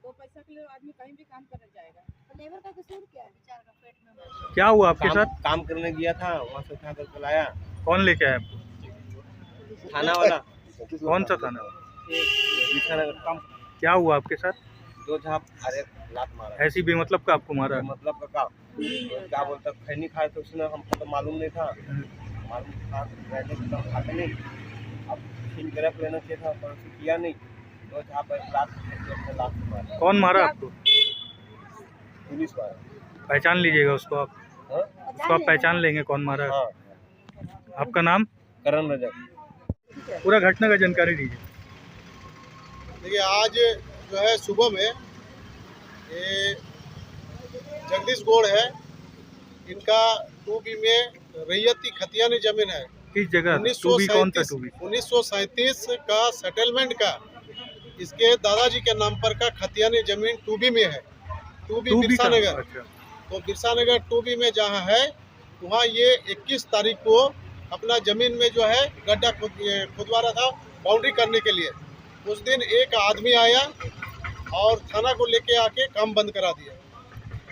दो पैसा के लिए आदमी कहीं भी काम करने जाएगा, तो लेबर का कसूर क्या है? बेचारा का पेट में मर। क्या हुआ आपके साथ? काम करने गया था, वहाँ से उठा कर लाया। कौन लेके आया आपको? थाना वाला। कौन सा थाना? काम। क्या हुआ आपके साथ? दो झाप अरे लात मारा। ऐसी बेमतलब का आपको मारा? मतलब का काम। तो क्या बोलता खैनी खाए तो उसने हमको तो मालूम नहीं था। मालूम था पहले तो खाते नहीं। अब छीन गिरफ्त लेना चाहिए था पर किया नहीं। दो झाप लात मारा। कौन मारा आपको? पुलिस वाला। पहचान लीजिएगा उसको आप? हाँ? उसको आप पहचान लेंगे कौन मारा है? हाँ। आपका नाम? करण रजक। पूरा घटना का जानकारी दीजिए। देखिए आज जो है सुबह में ये जगदीश गौड़ है, इनका 2B में रैयती खतियानी जमीन है। किस जगह? 1937 का सेटलमेंट का इसके दादाजी के नाम पर का खतियानी जमीन 2B में है। 2B बिरसा नगर। अच्छा। तो बिरसा नगर 2B में जहाँ है वहाँ ये 21 तारीख को अपना जमीन में जो है गड्ढा खुदवा रहा था बाउंड्री करने के लिए। उस दिन एक आदमी आया और थाना को लेके आके काम बंद करा दिया।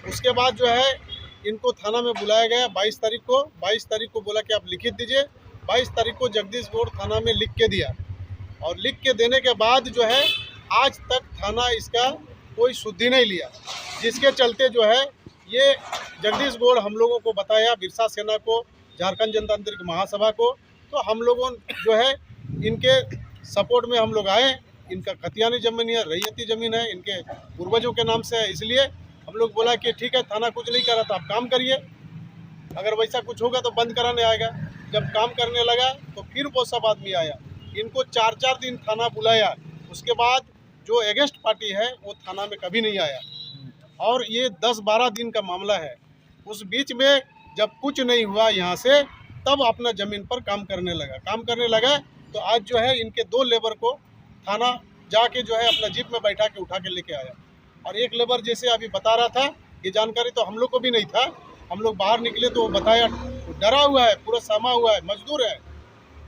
उसके बाद जो है इनको थाना में बुलाया गया 22 तारीख को। 22 तारीख को बोला कि आप लिखित दीजिए। 22 तारीख को जगदीश गौड़ थाना में लिख के दिया और लिख के देने के बाद जो है आज तक थाना इसका कोई शुद्धि नहीं लिया, जिसके चलते जो है ये जगदीश गौड़ हम लोगों को बताया, बिरसा सेना को, झारखंड जनता तांत्रिक महासभा को, तो हम लोगों जो है इनके सपोर्ट में हम लोग आए। इनका खतियानी जमीन है, रैयती जमीन है, इनके पूर्वजों के नाम से है, इसलिए हम लोग बोला कि ठीक है थाना कुछ नहीं कर रहा था, आप काम करिए, अगर वैसा कुछ होगा तो बंद कराने आएगा। जब काम करने लगा तो फिर वो सब आदमी आया, इनको 4-4 दिन थाना बुलाया। उसके बाद जो अगेंस्ट पार्टी है वो थाना में कभी नहीं आया और ये 10-12 दिन का मामला है। उस बीच में जब कुछ नहीं हुआ यहाँ से, तब अपना ज़मीन पर काम करने लगा। तो आज जो है इनके 2 लेबर को थाना जाके जो है अपना जीप में बैठा के उठा के लेके आया। और एक लेबर जैसे अभी बता रहा था, ये जानकारी तो हम लोग को भी नहीं था। हम लोग बाहर निकले तो वो बताया डरा हुआ है, पूरा समा हुआ है, मजदूर है,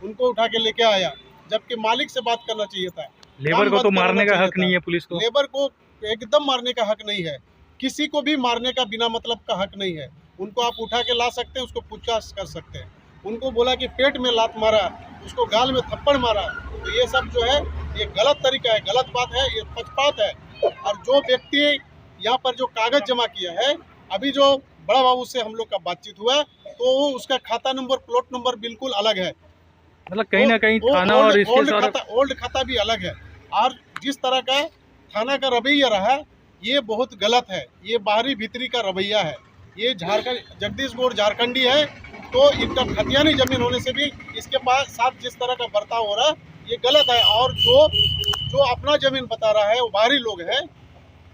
उनको उठा के लेके आया, जबकि मालिक से बात करना चाहिए था। लेबर को तो मारने का हक नहीं है पुलिस को? लेबर को एकदम मारने का हक नहीं है, किसी को भी मारने का बिना मतलब का हक नहीं है। उनको आप उठा के ला सकते हैं, उसको पूछताछ कर सकते हैं। उनको बोला कि पेट में लात मारा, उसको गाल में थप्पड़ मारा, तो ये सब जो है ये गलत तरीका है, गलत बात है, ये पक्षपात है। और जो व्यक्ति यहाँ पर जो कागज जमा किया है, अभी जो बड़ा बाबू से हम लोग का बातचीत हुआ तो उसका खाता नंबर, प्लॉट नंबर बिल्कुल अलग है। मतलब कहीं ना कहीं थाना और इसके ओल्ड खाता भी अलग है। और जिस तरह का थाना का रवैया रहा ये बहुत गलत है, ये बाहरी भीतरी का रवैया है। ये झारखंड, जगदीश गौड़ झारखंडी है, तो इनका खतियानी जमीन होने से भी इसके पास साथ जिस तरह का बर्ताव हो रहा है ये गलत है। और जो अपना जमीन बता रहा है वो बाहरी लोग हैं,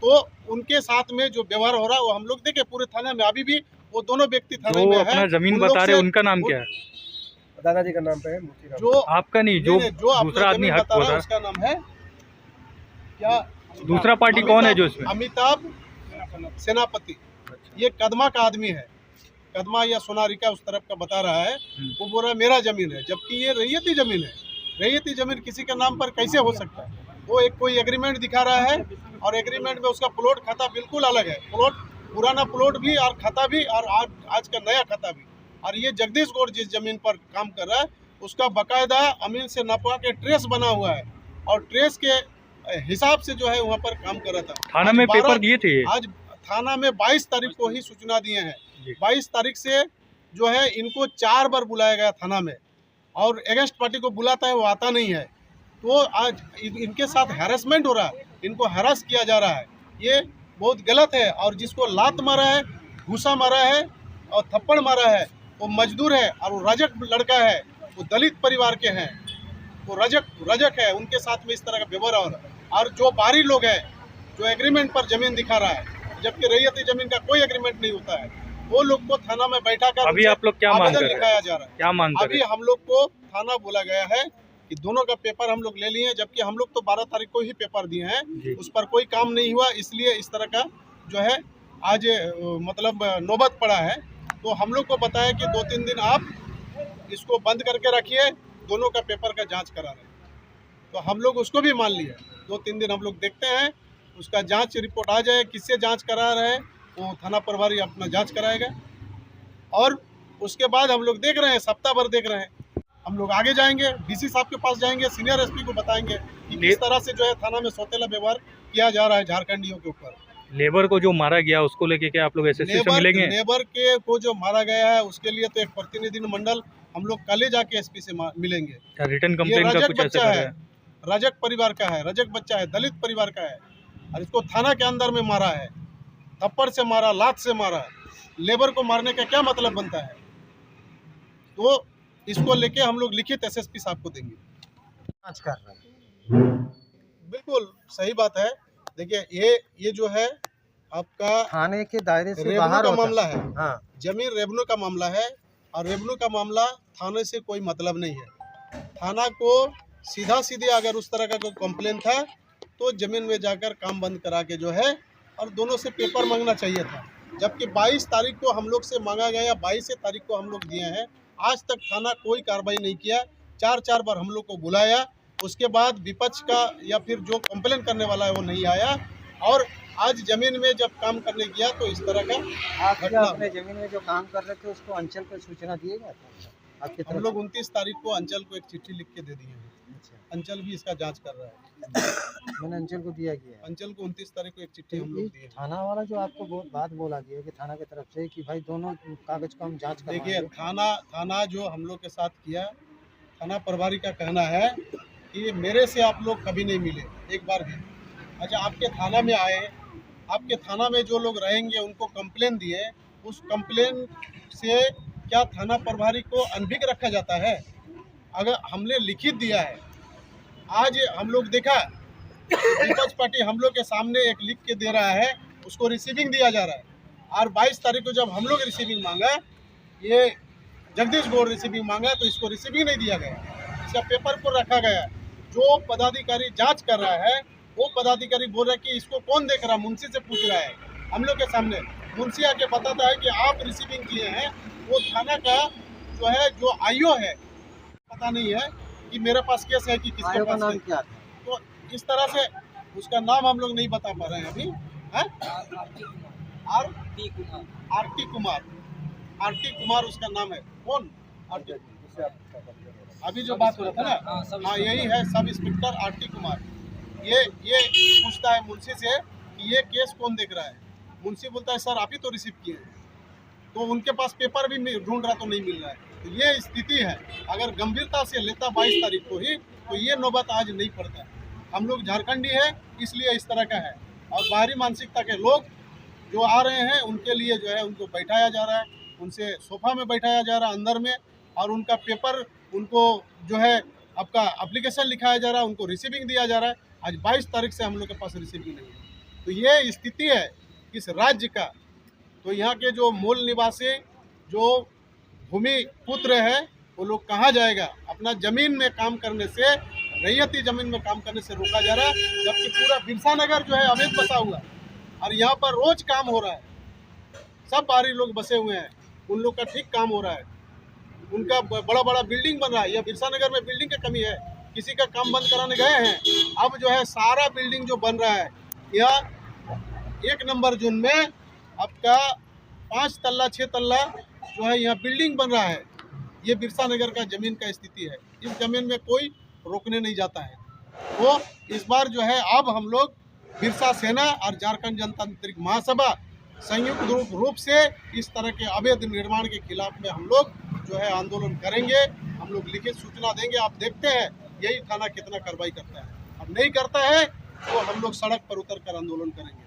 तो उनके साथ में जो व्यवहार हो रहा है वो हम लोग देखे पूरे थाने में। अभी भी वो दोनों व्यक्ति थाने में अपना जमीन बता रहे, उनका नाम क्या है? दादाजी का नाम पे है जो आपका नहीं, जो दूसरा आदमी हक बोल रहा है उसका नाम है क्या? दूसरा पार्टी कौन है जो इसमें? अमिताभ सेनापति। ये कदमा का आदमी है, कदमा या सोनारिका उस तरफ का बता रहा है। वो बोल रहा है मेरा जमीन है, जबकि ये रैयती जमीन है। रैयती जमीन किसी के नाम पर कैसे हो सकता है? वो एक कोई एग्रीमेंट दिखा रहा है और एग्रीमेंट में उसका प्लॉट खाता बिल्कुल अलग है। प्लॉट, पुराना प्लॉट भी और खाता भी, और आज का नया खाता भी। और ये जगदीश गौड़ जिस जमीन पर काम कर रहा है उसका बाकायदा अमीन से नपवा के ट्रेस बना हुआ है और ट्रेस के हिसाब से जो है वहाँ पर काम कर रहा था। थाना में पेपर दिए थे? आज थाना में 22 तारीख को ही सूचना दिए हैं। 22 तारीख से जो है इनको 4 बार बुलाया गया थाना में, और अगेंस्ट पार्टी को बुलाता है वो आता नहीं है। तो आज इनके साथ हैरेसमेंट हो रहा है, इनको हैरास किया जा रहा है, ये बहुत गलत है। और जिसको लात मारा है, घूसा मारा है और थप्पड़ मारा है वो मजदूर है और वो रजक लड़का है, वो दलित परिवार के हैं, वो रजक है, उनके साथ में इस तरह का व्यवहार हो रहा है। और जो बाहरी लोग हैं जो एग्रीमेंट पर जमीन दिखा रहा है, जबकि रैयती जमीन का कोई एग्रीमेंट नहीं होता है, वो लोग को थाना में बैठा कर अभी आप लोग क्या मांग लिखाया जा रहा है? क्या मांग? अभी हम लोग को थाना बोला गया है कि दोनों का पेपर हम लोग ले लिए हैं, जबकि हम लोग तो 12 तारीख को ही पेपर दिए हैं, उस पर कोई काम नहीं हुआ, इसलिए इस तरह का जो है आज मतलब नौबत पड़ा है। तो हम लोग को बताया कि 2-3 दिन आप इसको बंद करके रखिए, दोनों का पेपर का जांच करा रहे हैं। तो हम लोग उसको भी मान लिए। 2-3 दिन हम लोग देखते हैं उसका जांच रिपोर्ट आ जाए, किससे जांच करा रहे हैं वो थाना प्रभारी अपना जांच कराएगा। और उसके बाद हम लोग देख रहे हैं, सप्ताह भर देख रहे हैं, हम लोग आगे जाएंगे, डीसी साहब के पास जाएंगे, सीनियर एसपी को बताएंगे कि किस तरह से जो है थाना में सौतेला व्यवहार किया जा रहा है झारखंडियों के ऊपर। लेबर को जो मारा गया उसको लेके क्या आप लोग एसएसपी से मिलेंगे? लेबर के को जो मारा गया है उसके लिए तो एक प्रतिनिधि मंडल हम लोग कल ही जाके एसपी से मिलेंगे। रिटर्न कंप्लेन का कुछ ऐसा है, रजक परिवार का है, रजक बच्चा है, दलित परिवार का है, और इसको थाना के अंदर में मारा है, थप्पड़ से मारा, लात से मारा। लेबर को मारने का क्या मतलब बनता है? तो इसको लेके हम लोग लिखित एसएसपी साहब को देंगे। जांच कर रहे हैं। बिल्कुल सही बात है। देखिए ये जो है आपका थाने के दायरे से रेवेन्यू बाहर का होता मामला है। हाँ, जमीन रेवेन्यू का मामला है, और रेवेन्यू का मामला थाने से कोई मतलब नहीं है। थाना को सीधा सीधे अगर उस तरह का कोई कंप्लेन था तो जमीन में जाकर काम बंद करा के जो है और दोनों से पेपर मांगना चाहिए था। जबकि 22 तारीख को हम लोग से मांगा गया, 22 तारीख को हम लोग दिए हैं, आज तक थाना कोई कार्रवाई नहीं किया। 4 बार हम लोग को बुलाया, उसके बाद विपक्ष का या फिर जो कंप्लेन करने वाला है वो नहीं आया, और आज जमीन में जब काम करने गया तो इस तरह का आप घटना। अपने जमीन में जो काम कर रहे थे उसको अंचल को सूचना दिए गया था आपके हम तरफ लोग 29 तारीख को अंचल को एक चिट्ठी लिख के दे दिए हैं। अच्छा, अंचल भी इसका जांच कर रहा है। मैंने अंचल को दिया गया है। अंचल को 29 तारीख को एक चिट्ठी हम लोग दिए। थाना वाला जो आपको बात बोला गया कि थाना की तरफ से कि भाई दोनों कागज को हम जांच देखिए, करवाएंगे। थाना जो हम लोग के साथ किया, थाना प्रभारी का कहना है कि मेरे से आप लोग कभी नहीं मिले एक बार भी। अच्छा, आपके थाना में आए, आपके थाना में जो लोग रहेंगे उनको कंप्लेन दिए, उस कंप्लेन से क्या थाना प्रभारी को अनभिज्ञ रखा जाता है? अगर हमने लिखित दिया है, आज हम लोग देखा विपक्ष पार्टी हम लोग के सामने एक लिख के दे रहा है, उसको रिसीविंग दिया जा रहा है। और 22 तारीख को जब हम लोग रिसीविंग मांगा, ये जगदीश गौड़ रिसीविंग मांगा तो इसको रिसीविंग नहीं दिया गया, इसका पेपर पर रखा गया। जो पदाधिकारी जांच कर रहा है वो पदाधिकारी बोल रहा है कि इसको कौन देख रहा है, मुंशी से पूछ रहा है हम लोग के सामने। मुंशी आके बताता है कि आप रिसीविंग किए हैं, वो थाना का जो है जो आईओ है, पता नहीं है कि मेरे पास केस है कि किसके पास नाम है। क्या था? तो इस तरह से उसका नाम हम लोग नहीं बता पा रहे हैं अभी। आरटी कुमार उसका नाम है। कौन? अभी जो बात हो रहा था ना, हाँ यही है, सब इंस्पेक्टर आरटी कुमार। ये पूछता है मुंशी से कि ये केस कौन देख रहा है। मुंशी बोलता है सर आप ही तो रिसीव किए हैं। तो उनके पास पेपर भी ढूंढ रहा तो नहीं मिल रहा है। तो ये स्थिति है। अगर गंभीरता से लेता 22 तारीख को ही तो ये नौबत आज नहीं पड़ता। हम लोग झारखंडी है इसलिए इस तरह का है, और बाहरी मानसिकता के लोग जो आ रहे हैं उनके लिए जो है उनको बैठाया जा रहा है, उनसे सोफा में बैठाया जा रहा है अंदर में, और उनका पेपर उनको जो है आपका एप्लीकेशन लिखाया जा रहा है, उनको रिसीविंग दिया जा रहा है। आज 22 तारीख से हम लोग के पास रिसीविंग नहीं है। तो ये स्थिति है इस राज्य का। तो यहाँ के जो मूल निवासी जो भूमि पुत्र है वो लोग कहाँ जाएगा? अपना जमीन में काम करने से, रैयती जमीन में काम करने से रोका जा रहा है, जबकि पूरा बिरसा नगर जो है अवैध बसा हुआ है, और यहाँ पर रोज काम हो रहा है। सब बाहरी लोग बसे हुए हैं, उन लोग का ठीक काम हो रहा है, उनका बड़ा बड़ा बिल्डिंग बन रहा है। यह बिरसा नगर में बिल्डिंग की कमी है, किसी का काम बंद कराने गए हैं, अब जो है सारा बिल्डिंग जो बन रहा है यह 1 नंबर जोन में आपका 5 तल्ला 6 तल्ला जो है यहाँ बिल्डिंग बन रहा है। ये बिरसा नगर का जमीन का स्थिति है। इस जमीन में कोई रोकने नहीं जाता है। तो इस बार जो है अब हम लोग बिरसा सेना और झारखंड जनतांत्रिक महासभा संयुक्त रूप से इस तरह के अवैध निर्माण के खिलाफ में हम लोग जो है आंदोलन करेंगे। हम लोग लिखित सूचना देंगे। आप देखते हैं यही थाना कितना कार्रवाई करता है। अब नहीं करता है तो हम लोग सड़क पर उतर कर आंदोलन करेंगे।